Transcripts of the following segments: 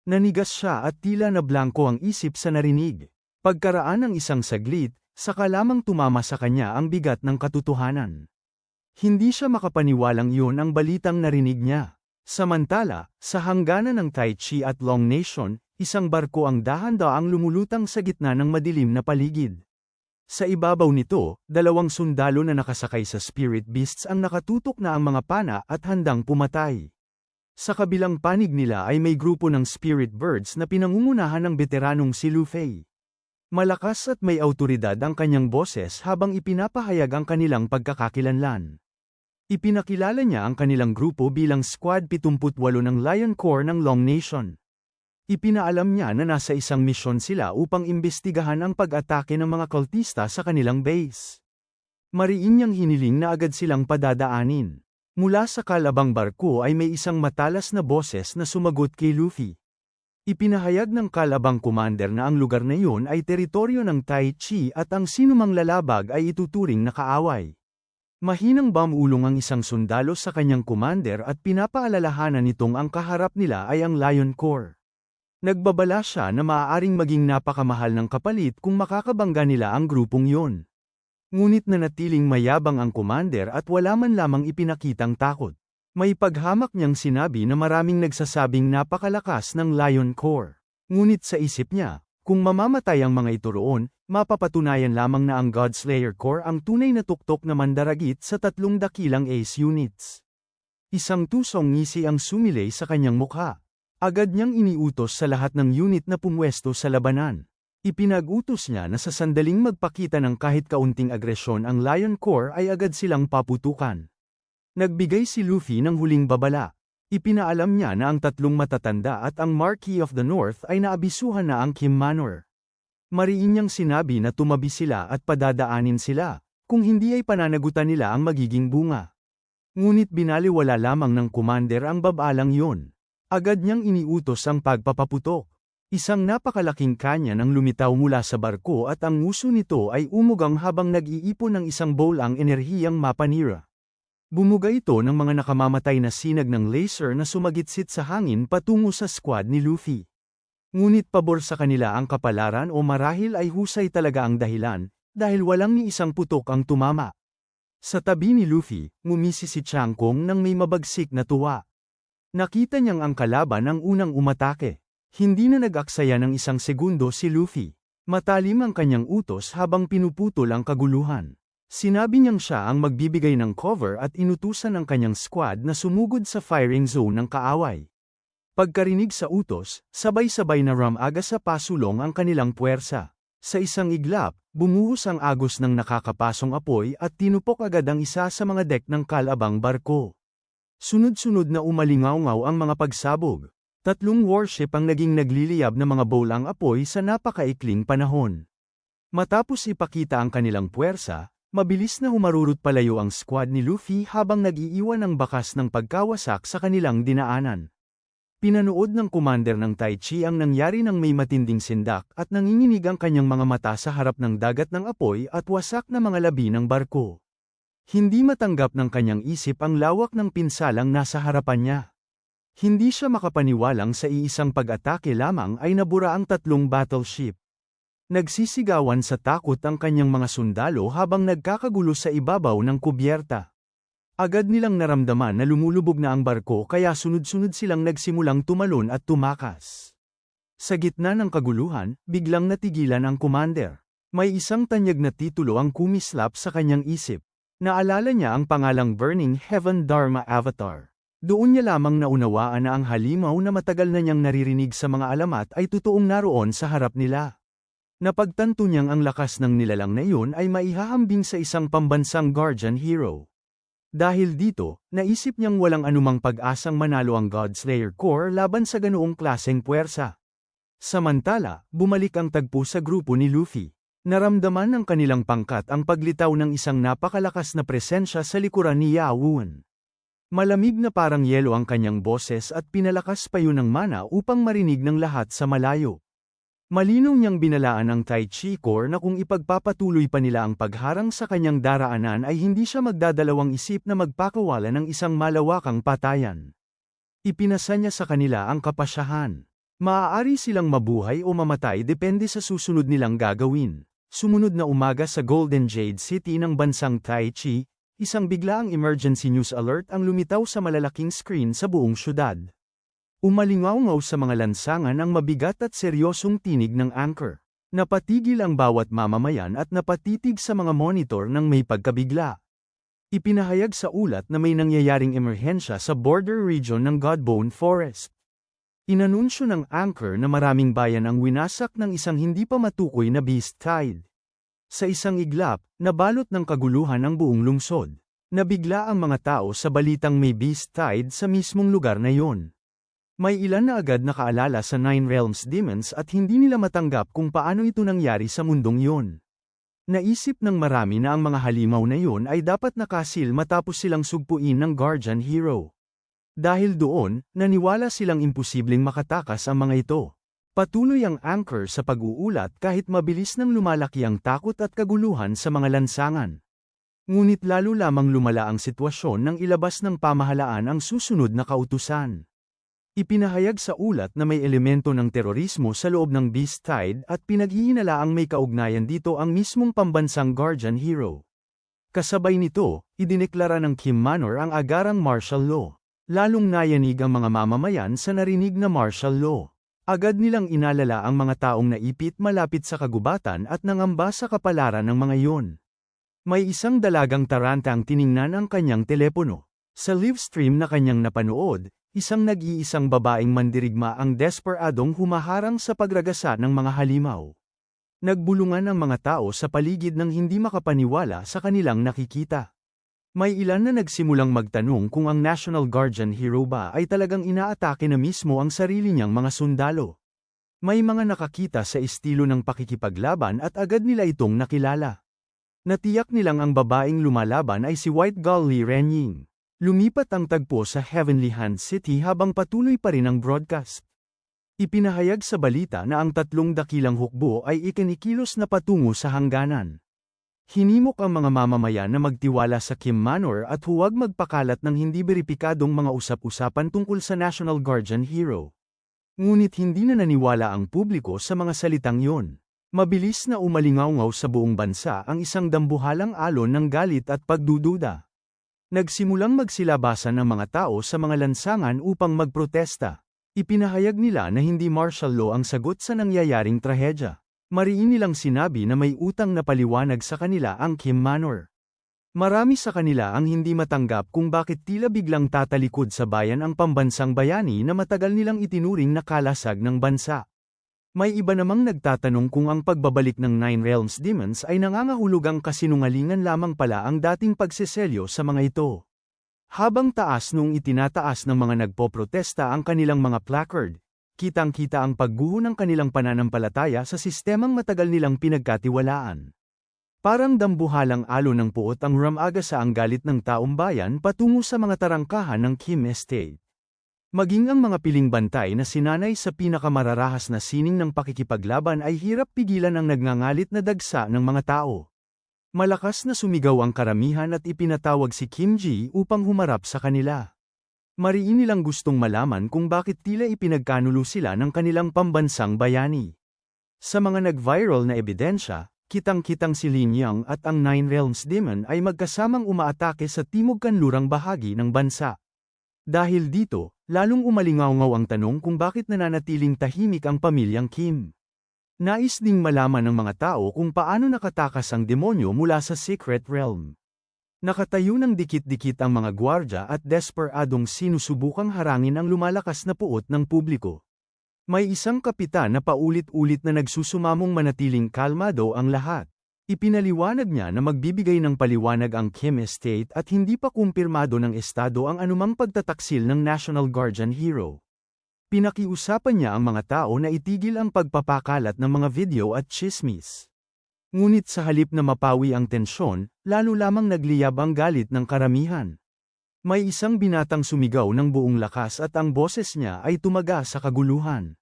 Nanigas siya at tila na blanko ang isip sa narinig. Pagkaraan ng isang saglit, saka lamang tumama sa kanya ang bigat ng katotohanan. Hindi siya makapaniwalang iyon ang balitang narinig niya. Samantala, sa hangganan ng Tai Chi at Long Nation, isang barko ang dahan-daang lumulutang sa gitna ng madilim na paligid. Sa ibabaw nito, dalawang sundalo na nakasakay sa spirit beasts ang nakatutok na ang mga pana at handang pumatay. Sa kabilang panig nila ay may grupo ng spirit birds na pinangungunahan ng veteranong si Lu Fei. Malakas at may awtoridad ang kanyang boses habang ipinapahayag ang kanilang pagkakakilanlan. Ipinakilala niya ang kanilang grupo bilang Squad 78 ng Lion Corps ng Long Nation. Ipinaalam niya na nasa isang misyon sila upang imbestigahan ang pag-atake ng mga kultista sa kanilang base. Mariin niyang hiniling na agad silang padadaanin. Mula sa kalabang barko ay may isang matalas na boses na sumagot kay Luffy. Ipinahayag ng kalabang commander na ang lugar na iyon ay teritoryo ng Tai Chi at ang sinumang lalabag ay ituturing na kaaway. Mahinang bamulong ang isang sundalo sa kanyang commander at pinapaalalahanan nitong ang kaharap nila ay ang Lion Corps. Nagbabala siya na maaaring maging napakamahal ng kapalit kung makakabangga nila ang grupong iyon. Ngunit nanatiling mayabang ang commander at wala man lamang ipinakitang takot. May paghamak niyang sinabi na maraming nagsasabing napakalakas ng Lion Corps. Ngunit sa isip niya, kung mamamatay ang mga ito roon, mapapatunayan lamang na ang Godslayer Corps ang tunay na tuktok na mandaragit sa tatlong dakilang ace units. Isang tusong ngisi ang sumilay sa kanyang mukha. Agad niyang iniutos sa lahat ng unit na pumwesto sa labanan. Ipinag-utos niya na sa sandaling magpakita ng kahit kaunting agresyon ang Lion Corps ay agad silang paputukan. Nagbigay si Luffy ng huling babala. Ipinaalam niya na ang tatlong matatanda at ang Marquis of the North ay naabisuhan na ang Kim Manor. Mariin niyang sinabi na tumabi sila at padadaanin sila, kung hindi ay pananagutan nila ang magiging bunga. Ngunit binaliwala lamang ng commander ang babalang iyon. Agad niyang iniutos ang pagpapaputok. Isang napakalaking kanya nang lumitaw mula sa barko at ang nguso nito ay umugang habang nag-iipon ng isang bowl ang enerhiyang mapanira. Bumuga ito ng mga nakamamatay na sinag ng laser na sumagitsit sa hangin patungo sa squad ni Luffy. Ngunit pabor sa kanila ang kapalaran o marahil ay husay talaga ang dahilan, dahil walang ni isang putok ang tumama. Sa tabi ni Luffy, ngumisi si Chang Kong nang may mabagsik na tuwa. Nakita niyang ang kalaban ang unang umatake. Hindi na nag-aksaya ng isang segundo si Luffy. Matalim ang kanyang utos habang pinuputol ang kaguluhan. Sinabi niyang siya ang magbibigay ng cover at inutusan ang kanyang squad na sumugod sa firing zone ng kaaway. Pagkarinig sa utos, sabay-sabay na ramaga sa pasulong ang kanilang puwersa. Sa isang iglap, bumuhos ang agos ng nakakapasong apoy at tinupok agad ang isa sa mga dek ng kalabang barko. Sunod-sunod na umalingaw-ngaw ang mga pagsabog. Tatlong warship ang naging nagliliyab na mga bolang apoy sa napakaikling panahon. Matapos ipakita ang kanilang puwersa, mabilis na humarurot palayo ang squad ni Luffy habang nag-iiwan ng bakas ng pagkawasak sa kanilang dinaanan. Pinanood ng commander ng Tai Chi ang nangyari ng may matinding sindak at nanginginig ang kanyang mga mata sa harap ng dagat ng apoy at wasak na mga labi ng barko. Hindi matanggap ng kanyang isip ang lawak ng pinsalang nasa harapan niya. Hindi siya makapaniwalang sa iisang pag-atake lamang ay nabura ang tatlong battleship. Nagsisigawan sa takot ang kanyang mga sundalo habang nagkakagulo sa ibabaw ng kubyerta. Agad nilang naramdaman na lumulubog na ang barko kaya sunod-sunod silang nagsimulang tumalon at tumakas. Sa gitna ng kaguluhan, biglang natigilan ang commander. May isang tanyag na titulo ang kumislap sa kanyang isip. Naalala niya ang pangalang Burning Heaven Dharma Avatar. Doon niya lamang naunawaan na ang halimaw na matagal na niyang naririnig sa mga alamat ay totoong naroon sa harap nila. Napagtanto niyang ang lakas ng nilalang na iyon ay maihahambing sa isang pambansang guardian hero. Dahil dito, naisip niyang walang anumang pag-asang manalo ang Godslayer Corps laban sa ganoong klaseng puwersa. Samantala, bumalik ang tagpo sa grupo ni Luffy. Naramdaman ng kanilang pangkat ang paglitaw ng isang napakalakas na presensya sa likuran ni Yawun. Malamig na parang yelo ang kanyang boses at pinalakas pa yun ng mana upang marinig ng lahat sa malayo. Malinaw niyang binalaan ang Tai Chi Corps na kung ipagpapatuloy pa nila ang pagharang sa kanyang daraanan ay hindi siya magdadalawang isip na magpakawala ng isang malawakang patayan. Ipinasa niya sa kanila ang kapasyahan. Maaari silang mabuhay o mamatay depende sa susunod nilang gagawin. Sumunod na umaga sa Golden Jade City ng bansang Taichi, isang biglaang emergency news alert ang lumitaw sa malalaking screen sa buong syudad. Umalingaw-ngaw sa mga lansangan ang mabigat at seryosong tinig ng anchor. Napatigil ang bawat mamamayan at napatitig sa mga monitor ng may pagkabigla. Ipinahayag sa ulat na may nangyayaring emerhensya sa border region ng Godbone Forest. Inanunsyo ng anchor na maraming bayan ang winasak ng isang hindi pa matukoy na beast tide. Sa isang iglap, nabalot ng kaguluhan ang buong lungsod. Nabigla ang mga tao sa balitang may beast tide sa mismong lugar na yon. May ilan na agad nakaalala sa Nine Realms Demons at hindi nila matanggap kung paano ito nangyari sa mundong yon. Naisip ng marami na ang mga halimaw na yon ay dapat nakasil matapos silang sugpuin ng Guardian Hero. Dahil doon, naniwala silang imposibleng makatakas ang mga ito. Patuloy ang anchor sa pag-uulat kahit mabilis nang lumalaki ang takot at kaguluhan sa mga lansangan. Ngunit lalo lamang lumala ang sitwasyon nang ilabas ng pamahalaan ang susunod na kautusan. Ipinahayag sa ulat na may elemento ng terorismo sa loob ng Beast Tide at pinaghihinalaang may kaugnayan dito ang mismong pambansang Guardian Hero. Kasabay nito, idineklara ng Kim Manor ang agarang martial law. Lalong nayanig ang mga mamamayan sa narinig na martial law. Agad nilang inalala ang mga taong naipit malapit sa kagubatan at nangamba sa kapalaran ng mga iyon. May isang dalagang taranta ang tiningnan ang kanyang telepono. Sa live stream na kanyang napanood, isang nag-iisang babaeng mandirigma ang desperadong humaharang sa pagragasa ng mga halimaw. Nagbulungan ang mga tao sa paligid nang hindi makapaniwala sa kanilang nakikita. May ilan na nagsimulang magtanong kung ang National Guardian Hero ba ay talagang inaatake na mismo ang sarili niyang mga sundalo. May mga nakakita sa estilo ng pakikipaglaban at agad nila itong nakilala. Natiyak nilang ang babaeng lumalaban ay si White Gull Li Renying. Lumipat ang tagpo sa Heavenly Hand City habang patuloy pa rin ang broadcast. Ipinahayag sa balita na ang 3 dakilang hukbo ay ikinikilos na patungo sa hangganan. Hinimok ang mga mamamayan na magtiwala sa Kim Manor at huwag magpakalat ng hindi beripikadong mga usap-usapan tungkol sa National Guardian Hero. Ngunit hindi na naniwala ang publiko sa mga salitang yon. Mabilis na umalingaw-ngaw sa buong bansa ang isang dambuhalang alon ng galit at pagdududa. Nagsimulang magsilabasan ng mga tao sa mga lansangan upang magprotesta. Ipinahayag nila na hindi martial law ang sagot sa nangyayaring trahedya. Mariin nilang sinabi na may utang na paliwanag sa kanila ang Kim Manor. Marami sa kanila ang hindi matanggap kung bakit tila biglang tatalikod sa bayan ang pambansang bayani na matagal nilang itinuring na kalasag ng bansa. May iba namang nagtatanong kung ang pagbabalik ng Nine Realms Demons ay nangangahulugang kasinungalingan lamang pala ang dating pagseselyo sa mga ito. Habang taas noong itinataas ng mga nagpoprotesta ang kanilang mga placard, kitang-kita ang pagguho ng kanilang pananampalataya sa sistemang matagal nilang pinagkatiwalaan. Parang dambuhalang alon ng puot ang ramaga sa ang galit ng taong bayan patungo sa mga tarangkahan ng Kim Estate. Maging ang mga piling bantay na sinanay sa pinakamararahas na sining ng pakikipaglaban ay hirap pigilan ang nagngangalit na dagsa ng mga tao. Malakas na sumigaw ang karamihan at ipinatawag si Kim Ji upang humarap sa kanila. Mariin nilang gustong malaman kung bakit tila ipinagkanulo sila ng kanilang pambansang bayani. Sa mga nag-viral na ebidensya, kitang-kitang si Lin Yang at ang Nine Realms Demon ay magkasamang umaatake sa timog kanlurang bahagi ng bansa. Dahil dito, lalong umalingaw-ngaw ang tanong kung bakit nananatiling tahimik ang pamilyang Kim. Nais ding malaman ng mga tao kung paano nakatakas ang demonyo mula sa Secret Realm. Nakatayo ng dikit-dikit ang mga gwardya at desperadong sinusubukang harangin ang lumalakas na puot ng publiko. May isang kapitan na paulit-ulit na nagsusumamong manatiling kalmado ang lahat. Ipinaliwanag niya na magbibigay ng paliwanag ang Kim Estate at hindi pa kumpirmado ng estado ang anumang pagtataksil ng National Guardian Hero. Pinakiusapan niya ang mga tao na itigil ang pagpapakalat ng mga video at tsismis. Ngunit sa halip na mapawi ang tensyon, lalo lamang nagliyab ang galit ng karamihan. May isang binatang sumigaw ng buong lakas at ang boses niya ay tumaga sa kaguluhan.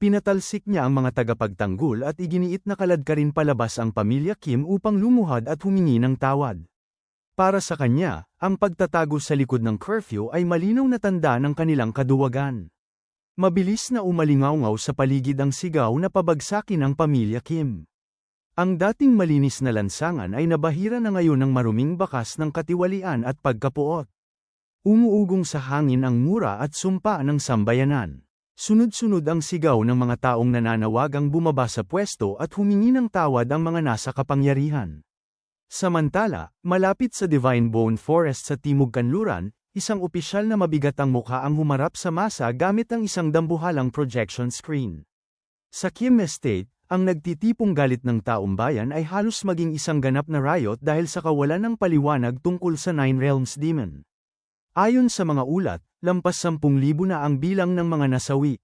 Pinatalsik niya ang mga tagapagtanggol at iginiit na kaladkarin palabas ang pamilya Kim upang lumuhad at humingi ng tawad. Para sa kanya, ang pagtatago sa likod ng curfew ay malinaw na tanda ng kanilang kaduwagan. Mabilis na umalingaw sa paligid ang sigaw na pabagsakin ang pamilya Kim. Ang dating malinis na lansangan ay nabahira na ngayon ng maruming bakas ng katiwalian at pagkapuot. Umuugong sa hangin ang mura at sumpa ng sambayanan. Sunod-sunod ang sigaw ng mga taong nananawagang bumaba sa pwesto at humingi ng tawad ang mga nasa kapangyarihan. Samantala, malapit sa Divine Bone Forest sa Timog Kanluran, isang opisyal na mabigat ang mukha ang humarap sa masa gamit ang isang dambuhalang projection screen. Sa Kim Estate, ang nagtitipong galit ng taong bayan ay halos maging isang ganap na riot dahil sa kawalan ng paliwanag tungkol sa Nine Realms Demon. Ayon sa mga ulat, lampas 10,000 na ang bilang ng mga nasawi.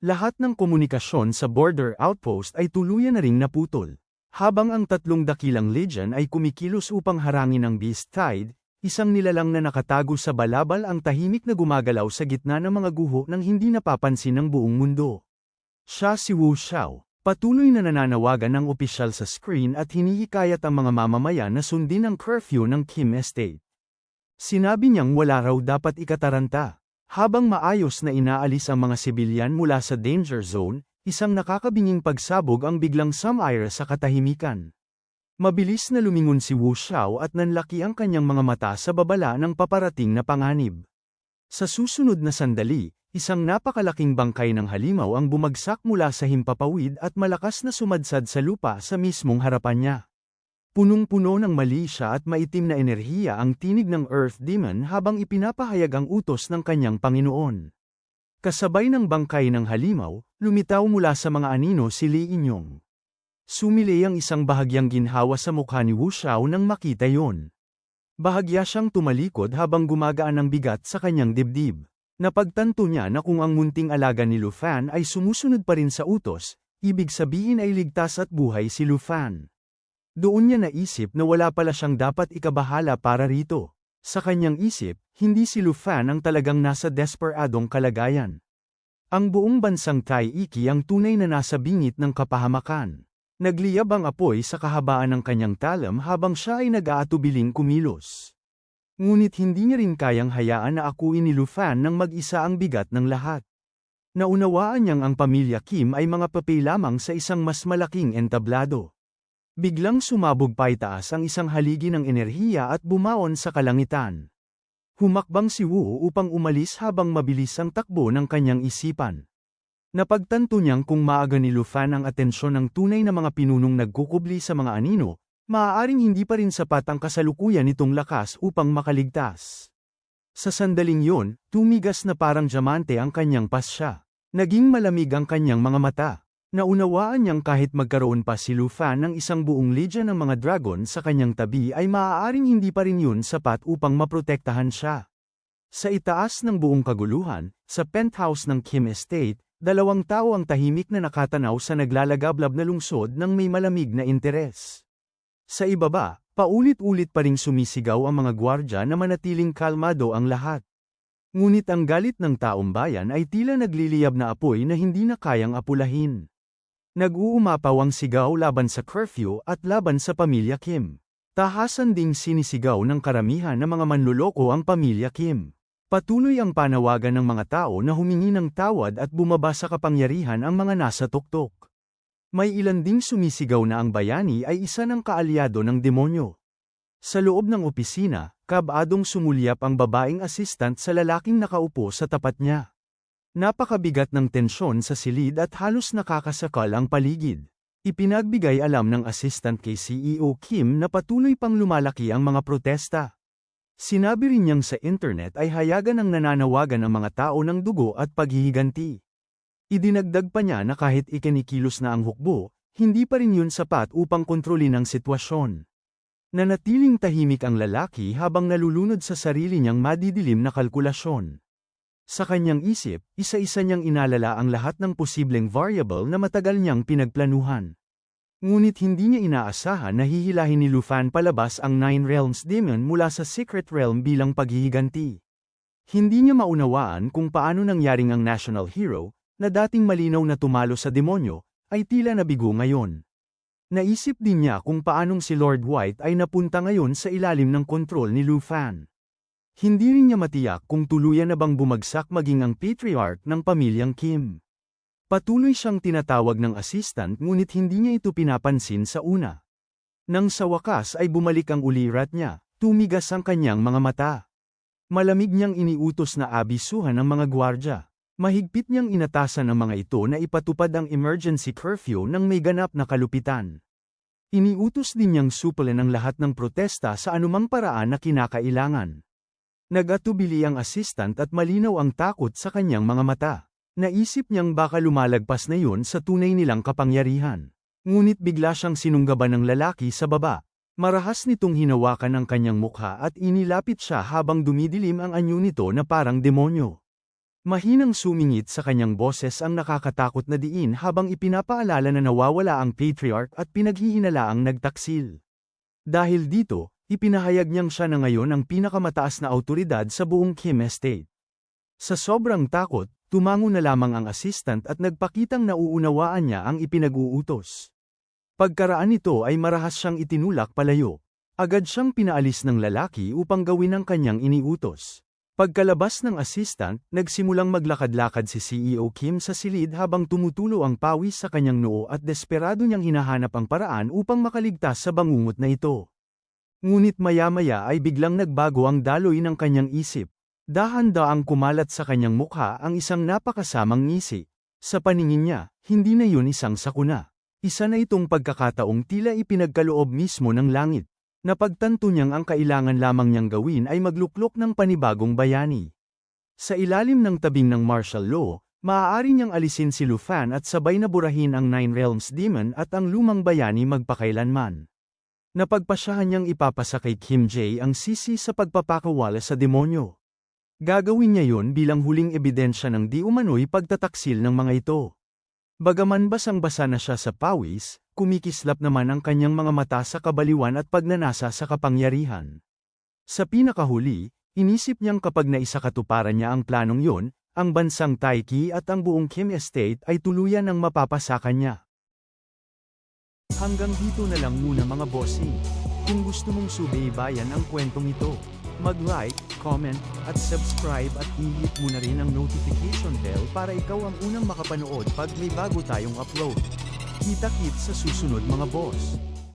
Lahat ng komunikasyon sa border outpost ay tuluyan na ring naputol. Habang ang 3 dakilang legion ay kumikilos upang harangin ang Beast Tide, isang nilalang na nakatago sa balabal ang tahimik na gumagalaw sa gitna ng mga guho nang hindi napapansin ng buong mundo. Siya si Wu Xiao. Patuloy na nananawagan ng opisyal sa screen at hinihikayat ang mga mamamayan na sundin ang curfew ng Kim Estate. Sinabi niyang wala raw dapat ikataranta. Habang maayos na inaalis ang mga sibilyan mula sa danger zone, isang nakakabinging pagsabog ang biglang sumire sa katahimikan. Mabilis na lumingon si Wu Xiao at nanlaki ang kanyang mga mata sa babala ng paparating na panganib. Sa susunod na sandali, isang napakalaking bangkay ng halimaw ang bumagsak mula sa himpapawid at malakas na sumadsad sa lupa sa mismong harapan niya. Punong-puno ng mali siya at maitim na enerhiya ang tinig ng Earth Demon habang ipinapahayag ang utos ng kanyang Panginoon. Kasabay ng bangkay ng halimaw, lumitaw mula sa mga anino si Li Inyong. Sumili ang isang bahagyang ginhawa sa mukha ni Wu Xiao nang makita yon. Bahagya siyang tumalikod habang gumagaan ang bigat sa kanyang dibdib. Napagtanto niya na kung ang munting alaga ni Lu Fan ay sumusunod pa rin sa utos, ibig sabihin ay ligtas at buhay si Lu Fan. Doon niya naisip na wala pala siyang dapat ikabahala para rito. Sa kanyang isip, hindi si Lu Fan ang talagang nasa desperadong kalagayan. Ang buong bansang Tai-Iki ang tunay na nasa bingit ng kapahamakan. Nagliyab ang apoy sa kahabaan ng kanyang talam habang siya ay nag-aatubiling kumilos. Ngunit hindi niya rin kayang hayaan na akuin ni Lu Fan nang mag-isa ang bigat ng lahat. Naunawaan niyang ang pamilya Kim ay mga papel lamang sa isang mas malaking entablado. Biglang sumabog paitaas ang isang haligi ng enerhiya at bumaon sa kalangitan. Humakbang si Wu upang umalis habang mabilis ang takbo ng kanyang isipan. Napagtanto niyang kung maaga ni Lu Fan ang atensyon ng tunay na mga pinunong nagkukubli sa mga anino, maaaring hindi pa rin sapat ang kasalukuyan nitong lakas upang makaligtas. Sa sandaling yon, tumigas na parang diamante ang kanyang pasya. Naging malamig ang kanyang mga mata. Naunawaan niyang kahit magkaroon pa si Lu Fan ng isang buong legion ng mga dragon sa kanyang tabi ay maaaring hindi pa rin yun sapat upang maprotektahan siya. Sa itaas ng buong kaguluhan, sa penthouse ng Kim Estate, 2 tao ang tahimik na nakatanaw sa naglalagablab na lungsod ng may malamig na interes. Sa ibaba, paulit-ulit pa ring sumisigaw ang mga gwardya na manatiling kalmado ang lahat. Ngunit ang galit ng taong bayan ay tila nagliliyab na apoy na hindi na kayang apulahin. Nag-uumapaw ang sigaw laban sa curfew at laban sa pamilya Kim. Tahasan ding sinisigaw ng karamihan ng mga manloloko ang pamilya Kim. Patuloy ang panawagan ng mga tao na humingi ng tawad at bumaba sa kapangyarihan ang mga nasa tuktok. May ilan ding sumisigaw na ang bayani ay isa ng kaalyado ng demonyo. Sa loob ng opisina, kabadong sumulyap ang babaeng assistant sa lalaking nakaupo sa tapat niya. Napakabigat ng tensyon sa silid at halos nakakasakal ang paligid. Ipinagbigay alam ng assistant kay CEO Kim na patuloy pang lumalaki ang mga protesta. Sinabi rin niyang sa internet ay hayagan ang nananawagan ng mga tao ng dugo at paghihiganti. Idinagdag pa niya na kahit ikinikilos na ang hukbo, hindi pa rin yun sapat upang kontrolin ang sitwasyon. Nanatiling tahimik ang lalaki habang nalulunod sa sarili niyang madidilim na kalkulasyon. Sa kanyang isip, isa-isa niyang inalala ang lahat ng posibleng variable na matagal niyang pinagplanuhan. Ngunit hindi niya inaasahan na hihilahin ni Lu Fan palabas ang Nine Realms Demon mula sa Secret Realm bilang paghihiganti. Hindi niya maunawaan kung paano nangyaring ang national hero, na dating malinaw na tumalo sa demonyo, ay tila nabigo ngayon. Naisip din niya kung paanong si Lord White ay napunta ngayon sa ilalim ng kontrol ni Lu Fan. Hindi rin niya matiyak kung tuluyan na bang bumagsak maging ang patriarch ng pamilyang Kim. Patuloy siyang tinatawag ng assistant ngunit hindi niya ito pinapansin sa una. Nang sa wakas ay bumalik ang ulirat niya, tumigas ang kanyang mga mata. Malamig niyang iniutos na abisuhan ang mga gwardya. Mahigpit niyang inatasan ang mga ito na ipatupad ang emergency curfew nang may ganap na kalupitan. Iniutos din niyang supulan ang lahat ng protesta sa anumang paraan na kinakailangan. Nag-atubili ang assistant at malinaw ang takot sa kanyang mga mata. Naisip niyang baka lumalagpas na yun sa tunay nilang kapangyarihan. Ngunit bigla siyang sinunggaban ng lalaki sa baba. Marahas nitong hinawakan ang kanyang mukha at inilapit siya habang dumidilim ang anyo nito na parang demonyo. Mahinang sumingit sa kanyang boses ang nakakatakot na diin habang ipinapaalala na nawawala ang patriarch at pinaghihinalaang nagtaksil. Dahil dito, ipinahayag niyang siya na ngayon ang pinakamataas na awtoridad sa buong Kim Estate. Sa sobrang takot, tumango na lamang ang assistant at nagpakitang nauunawaan niya ang ipinag-uutos. Pagkaraan nito ay marahas siyang itinulak palayo. Agad siyang pinaalis ng lalaki upang gawin ang kanyang iniutos. Pagkalabas ng assistant, nagsimulang maglakad-lakad si CEO Kim sa silid habang tumutulo ang pawis sa kanyang noo at desperado niyang hinahanap ang paraan upang makaligtas sa bangungot na ito. Ngunit maya-maya ay biglang nagbago ang daloy ng kanyang isip. Dahan-daang kumalat sa kanyang mukha ang isang napakasamang ngisi. Sa paningin niya, hindi na yun isang sakuna. Isa na itong pagkakataong tila ipinagkaloob mismo ng langit. Napagtanto niyang ang kailangan lamang niyang gawin ay magluklok ng panibagong bayani. Sa ilalim ng tabing ng martial law, maaari niyang alisin si Lu Fan at sabay na burahin ang Nine Realms Demon at ang lumang bayani magpakailanman. Napagpasyahan niyang ipapasa kay Kim Jae ang sisi sa pagpapakawala sa demonyo. Gagawin niya yon bilang huling ebidensya ng di umano'y pagtataksil ng mga ito. Bagaman basang-basa na siya sa pawis, kumikislap naman ang kanyang mga mata sa kabaliwan at pagnanasa sa kapangyarihan. Sa pinakahuli, inisip niyang kapag naisakatuparan niya ang planong yon, ang bansang Taiki at ang buong Kim Estate ay tuluyan ng mapapasakan niya. Hanggang dito na lang muna mga bossing. Kung gusto mong subaybayan ang kwentong ito, mag-like, comment, at subscribe at i-hit mo na rin ang notification bell para ikaw ang unang makapanood pag may bago tayong upload. Kita-kits sa susunod mga boss.